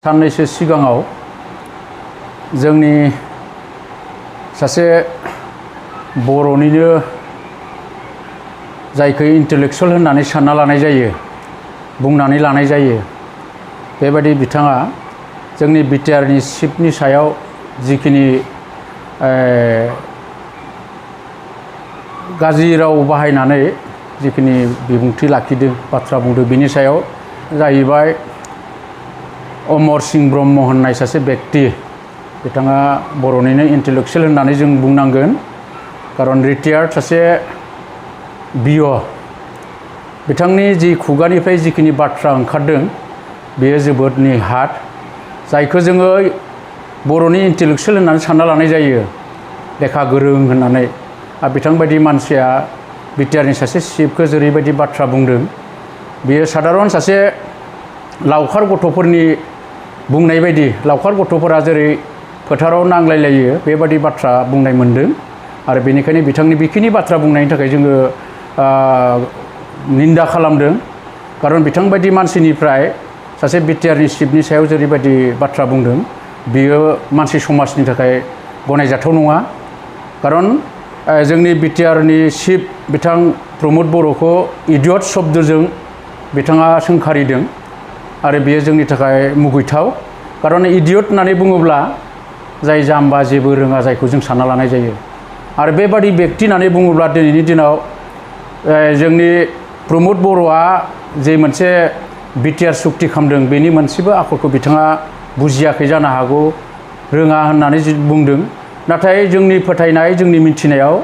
साननैसो सिगाङाव जोंनि सासे बर'निनो जायखौ इन्टेलेक्सुवेल होननानै सानना लानाय जायो बुंनानै लानाय जायो बेबायदि बिथाङा जोंनि बिटिआरनि चिफनि सायाव जिखिनि गाज्रि राव बाहायनानै जिखिनि बिबुंथि लाखिदों बाथ्रा बुंदों बिनि सायाव जाहैबाय अमर सिंह ब्रह्म होननाय सासे व्यक्ति बिथाङा बर'निनो इन्टेलेक्सुवेल होननानै जों बुंनांगोन खारन रिटायार्ड सासे बिअ बिथांनि जि खुगानिफ्राय जिखिनि बाथ्रा ओंखारदों बेयो जोबोद नेहाथ जायखौ जोङो बर'नि इन्टेलेक्सुवेल होननानै सानना लानाय जायो लेखा गोरों होननानै आरो बिथांबायदि मानसिया बिटिआरनि सासे चिफखौ जेरैबायदि बाथ्रा बुंदों बेयो साधारन सासे लावखार गथ'फोरनि बुंनाय बायदि लावखार गथ'फोरा जेरै फोथाराव नांलायलायो बेबायदि बाथ्रा बुंनाय मोनदों आरो बेनिखायनो बिथांनि बेखिनि बाथ्रा बुंनायनि थाखाय जोङो निन्दा खालामदों खारन बिथांबायदि मानसिनिफ्राय सासे बिटिआरनि चिफनि सायाव जेरैबायदि बाथ्रा बुंदों बियो मानसि समाजनि थाखाय गनायजाथाव नङा खारन जोंनि बिटिआरनि चिफ बिथां प्रमद बर'खौ इडियट शब्दजों बिथाङा सोंखारिदों आरो बेयो जोंनि थाखाय मुगैथाव खारन इडियट होननानै बुङोब्ला जाय जाम्बा जेबो रोङा जायखौ जों सानना लानाय जायो आरो बेबादि व्यक्ति होननानै बुङोब्ला दिनैनि दिनाव जोंनि प्रमद बर'आ जे मोनसे बिटिआर सुक्ति खालामदों बेनि मोनसेबो आखलखौ बिथाङा बुजियाखै जानो हागौ रोङा होननानै बुंदों नाथाय जोंनि फोथायनाय जोंनि मिथिनायाव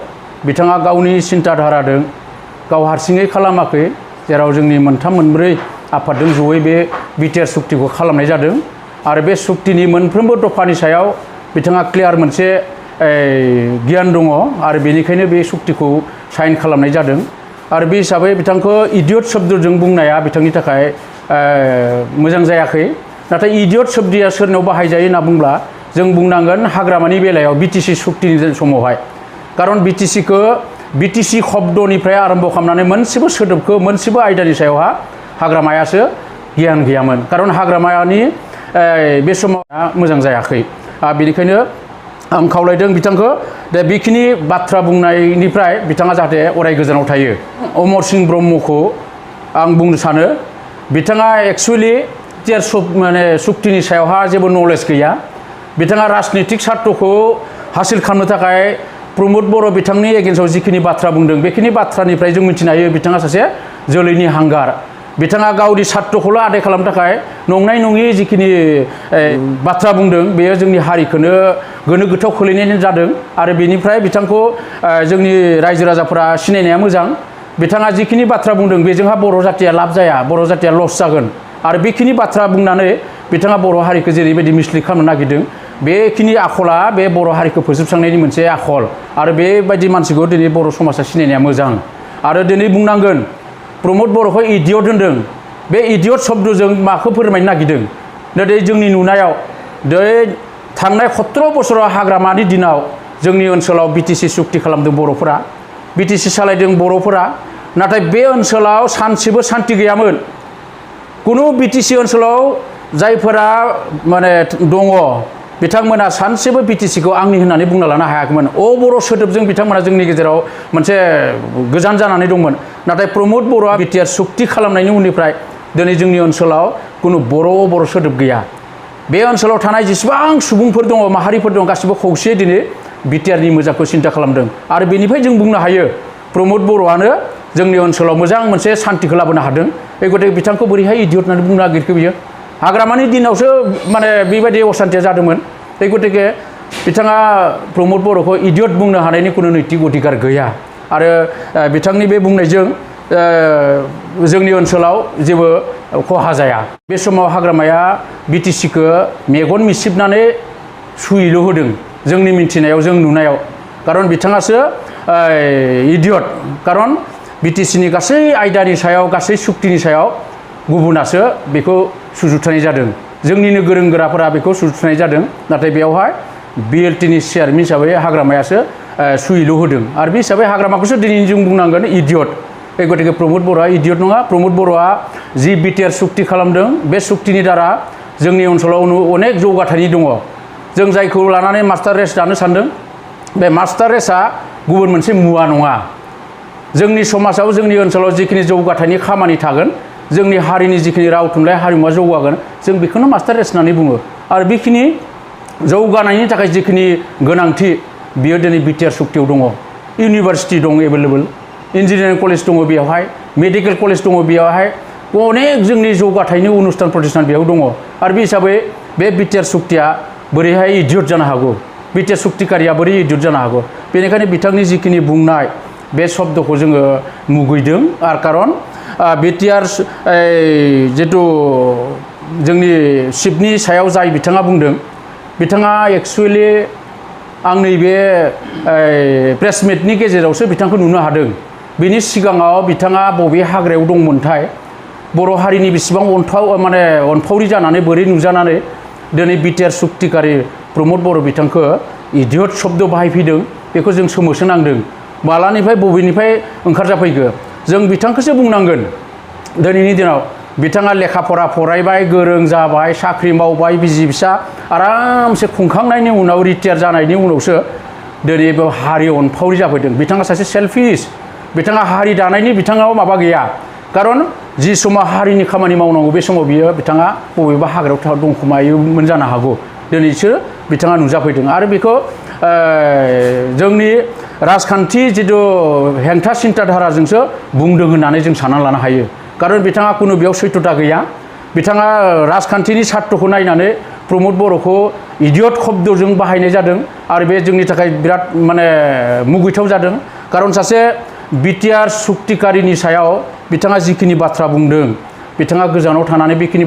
बिथाङा गावनि सिन्ताधाराजों गाव हारसिङै खालामाखै जेराव जोंनि मोनथाम मोनब्रै आफादजों जयै बे बिटिआर सुक्तिखौ खालामनाय जादों आरो बे सुक्तिनि मोनफ्रोमबो दफानि सायाव बिथाङा क्लियार मोनसे गियान दङ आरो बेनिखायनो बे सुक्तिखौ साइन खालामनाय जादों आरो बे हिसाबै बिथांखौ इडियट शब्दजों बुंनाया बिथांनि थाखाय मोजां जायाखै नाथाय इडियट शब्दया सोरनाव बाहायजायो होनना बुंब्ला जों बुंनांगोन हाग्रामानि बेलायाव बिटिसि सुक्तिनि समावहाय खारन बिटिसि शब्दनिफ्राय आरम्भ खालामनानै मोनसेबो सोदोबखौ मोनसेबो आयदानि सायावहा हाग्रामायासो गियान गैयामोन खारन हाग्रामानि बे समाव मोजां जायाखै बेनिखायनो आं खावलायदों बिथांखौ दा बेखिनि बाथ्रा बुंनायनिफ्राय बिथाङा जाहाथे अराय गोजानाव थायो अमर सिंह ब्रह्मखौ आं बुंनो सानो बिथाङा एक्सुवेलि माने सुक्तिनि सायावहा जेबो नलेज गैया बिथाङा राजनितिक सार्थखौ हासिल खालामनो थाखाय प्रमद बर' बिथांनि एगेन्स्टआव जिखिनि बाथ्रा बुंदों बेखिनि बाथ्रानिफ्राय जों मिथिनो हायो बिथाङा सासे जोलैनि हांगार बिथाङा गावनि सार्थखौल' आदाय खालामनो थाखाय नंनाय नङि जिखिनि बाथ्रा बुंदों बेयो जोंनि हारिखौनो गोनो गोथाव खोलैनाय जादों आरो बेनिफ्राय बिथांखौ जोंनि रायजो राजाफोरा सिनायनाया मोजां बिथाङा जिखिनि बाथ्रा बुंदों बेजोंहा बर' जातिया लाब जाया बर' जातिया लस जागोन आरो बेखिनि बाथ्रा बुंनानै बिथाङा बर' हारिखौ जेरैबायदि मिसलिड खालामनो नागिरदों बेखिनि आखला बे बर' हारिखौ फोजोबस्रांनायनि मोनसे आखल आरो बेबायदि मानसिखौ दिनै बर' समाजा सिनायनाया मोजां आरो दिनै बुंनांगोन प्रमद बर'खौ इडियट होनदों बे इडियट शब्दजों माखौ फोरमायनो नागिरदों दिनै जोंनि नुनायाव थांनाय 17 बोसोराव हाग्रामानि दिनाव जोंनि ओनसोलाव बिटिसि सुक्ति खालामदों बर'फोरा बिटिसि सालायदों बर'फोरा नाथाय बे ओनसोलाव सानसेबो सान्ति गैयामोन कुनु बिटिसि ओनसोलाव जायफोरा माने दङ बिथांमोना सानसेबो बिटिसिखौ आंनि होननानै बुंना लानो हायाखैमोन बर' सोदोबजों बिथांमोना जोंनि गेजेराव मोनसे गोजान जानानै दंमोन नाथाय प्रमद बर'आ बिटिआर सुक्ति खालामनायनि उननिफ्राय दिनै जोंनि ओनसोलाव कुनु बर' सोदोब गैया बे ओनसोलाव थानाय जेसेबां सुबुंफोर दङ माहारिफोर दं गासिबो खौसेयै दिनै बिटिआरनि मोजांखौ सिन्था खालामदों आरो बेनिफ्राय जों बुंनो हायो प्रमद बर'आनो जोंनि ओनसोलाव मोजां मोनसे सान्तिखौ लाबोनो हादों बे गतिके बिथांखौ बोरैहाय इडियट होननानै बुंनो नागिरखो बियो हाग्रामानि दिनावसो माने बेबायदि असान्तिया जादोंमोन बे गतिके बिथाङा प्रमद बर'खौ इडियट बुंनो हानायनि कुनु नैतिक अधिकार गैया आरो बिथांनि बे बुंनायजों जोंनि ओनसोलाव जेबो खहा जाया बे समाव हाग्रामाया बिटिसिखौ मेगन मिसिबनानै सुयैल' होदों जोंनि मिन्थिनायाव जों नुनायाव खारन बिथाङासो इडियट खारन बिटिसिनि गासै आयदानि सायाव गासै सुक्तिनि सायाव गुबुनासो बेखौ सुजुथायनाय जादों जोंनिनो गोरों गोराफोरा बेखौ सुजुथायनाय जादों नाथाय बेवहाय बिएलटिनि चेयारमेन हिसाबै हाग्रामायासो सुयैल' होदों आरो बे हिसाबै हाग्रामाखौसो दिनै जों बुंनांगोन इडियट बे गतिके प्रमद बर'आ इडियट नङा प्रमद बर'आ जि बिटिआर सुक्ति खालामदों बे सुक्तिनि द्वारा जोंनि ओनसोलाव अनेक जौगाथायनि दङ जों जायखौ लानानै मास्टार रेस दानो सानदों बे मास्टार रेसआ गुबुन मोनसे मुवा नङा जोंनि समाजाव जोंनि ओनसोलाव जिखिनि जौगाथायनि खामानि थागोन जोंनि हारिनि जिखिनि राव थुनलाइ हारिमुवा जौगागोन जों बेखौनो मास्टार रेस होननानै बुङो आरो बेखिनि जौगानायनि थाखाय जिखिनि गोनांथि बियो दिनै बिटिआर सुक्तियाव दङ इउनिभारसिटि दं एभेलेबल इन्जिनियारिं कलेज दङ बेयावहाय मेडिकेल कलेज दङ बेयावहाय अनेक जोंनि जौगाथायनि अनुष्ठान प्रतिष्ठान बेयाव दङ आरो बे हिसाबै बे बिटिआर सुक्तिया बोरैहाय इडियट जानो हागौ बिटिआर सुक्तिकारिया बोरै इडियट जानो हागौ बेनिखायनो बिथांनि जिखिनि बुंनाय बे शब्दखौ जोङो मुगैदों आरो खारन बिटिआर जितु जोंनि चिफनि सायाव जाय बिथाङा बुंदों बिथाङा एक्सुवेलि आं नैबे प्रेस मिटनि गेजेरावसो बिथांखौ नुनो हादों बिनि सिगाङाव बिथाङा बबे हाग्रायाव दंमोनथाय बर' हारिनि बेसेबां अनफावरि जानानै बोरै नुजानानै दिनै बिटिआर सुक्तिकारि प्रमद बर' बिथांखौ इडियट शब्द बाहायफैदों बेखौ जों सोमोसोनांदों मालानिफ्राय बबेनिफ्राय ओंखारजाफैखो जों बिथांखौसो बुंनांगोन दिनैनि दिनाव बिथाङा लेखा फरा फरायबाय गोरों जाबाय साख्रि मावबाय बिसि फिसा आरामसे खुंखांनायनि उनाव रिटायार जानायनि उनावसो दिनै बे हारि अनफावरि जाफैदों बिथाङा सासे सेल्फिश बिथाङा हारि दानायनि बिथाङाव माबा गैया खारन जि समाव हारिनि खामानि मावनांगौ बे समाव बिथाङा बबेबा हाग्रायाव दंखोमायोमोन जानो हागौ दिनैसो बिथाङा नुजाफैदों आरो बेखौ जोंनि राजखान्थि जिथु हेंथा सिन्ताधाराजोंसो बुंदों होननानै जों सानना लानो हायो खारन बिथाङा खुनु बेयाव सैथ'था गैया बिथाङा राजखान्थिनि सार्थखौ नायनानै प्रमद बर'खौ इडियट शब्दजों बाहायनाय जादों आरो बे जोंनि थाखाय बिराद मुगैथाव जादों खारन सासे बिटिआर सुक्तिकारिनि सायाव बिथाङा जिखिनि बाथ्रा बुंदों बिथाङा गोजानाव थानानै बेखिनि